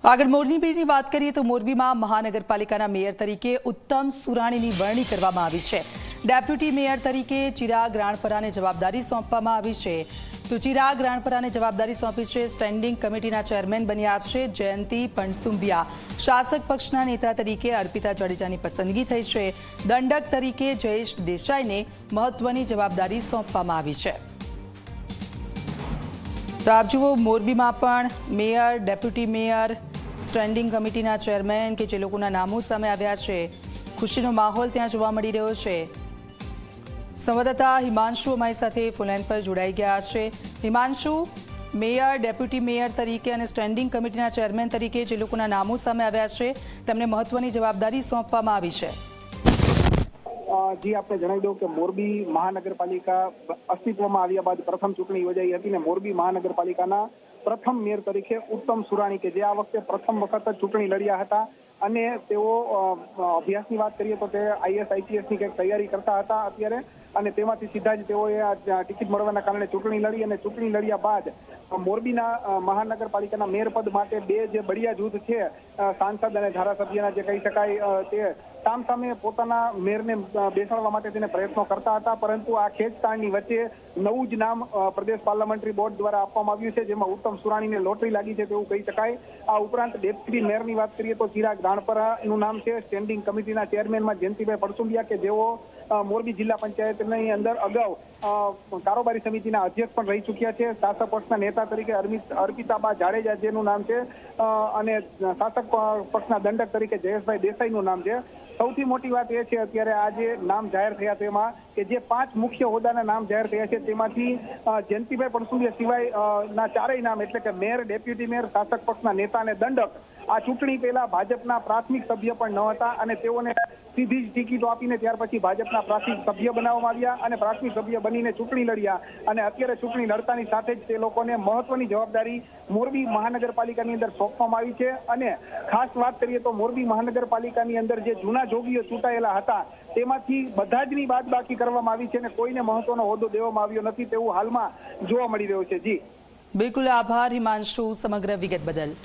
આગળ મોરબીની વાત કરીએ તો મોરબીમાં મહાનગરપાલિકાના મેયર તરીકે ઉત્તમ સુરાણીની વરણી કરવામાં આવી છે। ડેપ્યુટી મેયર તરીકે ચિરાગ રાણપરાને જવાબદારી સોંપવામાં આવી છે। તો ચિરાગ રાણપરાને જવાબદારી સોંપી છે। સ્ટેન્ડિંગ કમિટીના ચેરમેન બન્યા છે જયંતી પણસુંબિયા। શાસક પક્ષના નેતા તરીકે અર્પિતા જાડેજાની પસંદગી થઈ છે। દંડક તરીકે જયેશ દેસાઈને મહત્વની જવાબદારી સોંપવામાં આવી છે। તો આપ જુઓ મોરબીમાં પણ મેયર, ડેપ્યુટી મેયર, સ્ટેન્ડિંગ કમિટીના ચેરમેન કે જે લોકોના નામો સામે આવ્યા છે, ખુશીનો માહોલ ત્યાં જોવા મળી રહ્યો છે। સંવાદદાતા હિમાંશુ અમારી સાથે ફોનલાઈન પર જોડાઈ ગયા છે। હિમાંશુ, મેયર, ડેપ્યુટી મેયર તરીકે અને સ્ટેન્ડિંગ કમિટીના ચેરમેન તરીકે જે લોકોના નામો સામે આવ્યા છે તેમને મહત્વની જવાબદારી સોંપવામાં આવી છે। જી આપને જણાવી દઉં કે મોરબી મહાનગરપાલિકા અસ્તિત્વમાં આવ્યા બાદ પ્રથમ ચૂંટણી યોજાઈ હતી અને મોરબી મહાનગરપાલિકાના પ્રથમ મેયર તરીકે ઉત્તમ સુરાણી કે જે આ વખતે પ્રથમ વખત જ ચૂંટણી લડ્યા હતા અને તેઓ અભ્યાસની વાત કરીએ તો તે આઈએસ આઈપીએસની કંઈક તૈયારી કરતા હતા અત્યારે અને તેમાંથી સીધા જ તેઓએ ટિકિટ મળવાના કારણે ચૂંટણી લડી અને ચૂંટણી લડ્યા બાદ મોરબીના મહાનગરપાલિકાના મેયર પદ માટે બે જે બળિયા જૂથ છે સાંસદ અને ધારાસભ્યના જે કહી શકાય તે સામસામે પોતાના મેયરને બેસાડવા માટે તેને પ્રયત્નો કરતા હતા, પરંતુ આ ખેંચતાણની વચ્ચે નવું જ નામ પ્રદેશ પાર્લામેન્ટરી બોર્ડ દ્વારા આપવામાં આવ્યું છે, જેમાં ઉત્તમ સુરાણીને લોટરી લાગી છે તેવું કહી શકાય। આ ઉપરાંત ડેપ્યુટી મેયરની વાત કરીએ તો ચિરાગ રાણપરાનું નામ છે। સ્ટેન્ડિંગ કમિટીના ચેરમેનમાં જયંતિભાઈ પણસુંબિયા કે જેઓ મોરબી જિલ્લા પંચાયતની અંદર અગાઉ કારોબારી સમિતિના અધ્યક્ષ પણ રહી ચૂક્યા છે। શાસક પક્ષના નેતા તરીકે અર્પિતાબા જાડેજા જેનું નામ છે અને શાસક પક્ષના દંડક તરીકે જયેશભાઈ દેસાઈનું નામ છે। સૌથી મોટી વાત એ છે અત્યારે આ જે નામ જાહેર થયા તેમાં કે જે 5 મુખ્ય હોદ્દાના નામ જાહેર થયા છે તેમાંથી જયંતિભાઈ પણસુંબિયા સિવાય ના ચારેય નામ એટલે કે મેયર, ડેપ્યુટી મેયર, શાસક પક્ષના નેતા અને દંડક આ ચૂંટણી પહેલા ભાજપના પ્રાથમિક સભ્ય પણ ન હતા અને તેઓને સીધી જ ટિકિટો આપીને ત્યાર પછી ભાજપના પ્રાથમિક સભ્ય બનાવવામાં આવ્યા અને પ્રાથમિક સભ્ય બનીને ચૂંટણી લડ્યા અને અત્યારે ચૂંટણી લડતાની સાથે જ તે લોકોને મહત્વની જવાબદારી મોરબી મહાનગરપાલિકાની અંદર સોંપવામાં આવી છે। અને ખાસ વાત કરીએ તો મોરબી મહાનગરપાલિકાની અંદર જે જૂના જોગીઓ ચૂંટાયેલા હતા તેમાંથી બધા જની બાદબાકી કરવામાં આવી છે અને કોઈને મહત્વનો હોદ્દો દેવામાં આવ્યો નથી તેવું હાલમાં જોવા મળી રહ્યું છે। જી બિલકુલ, આભાર હિમાંશુ સમગ્ર વિગત બદલ।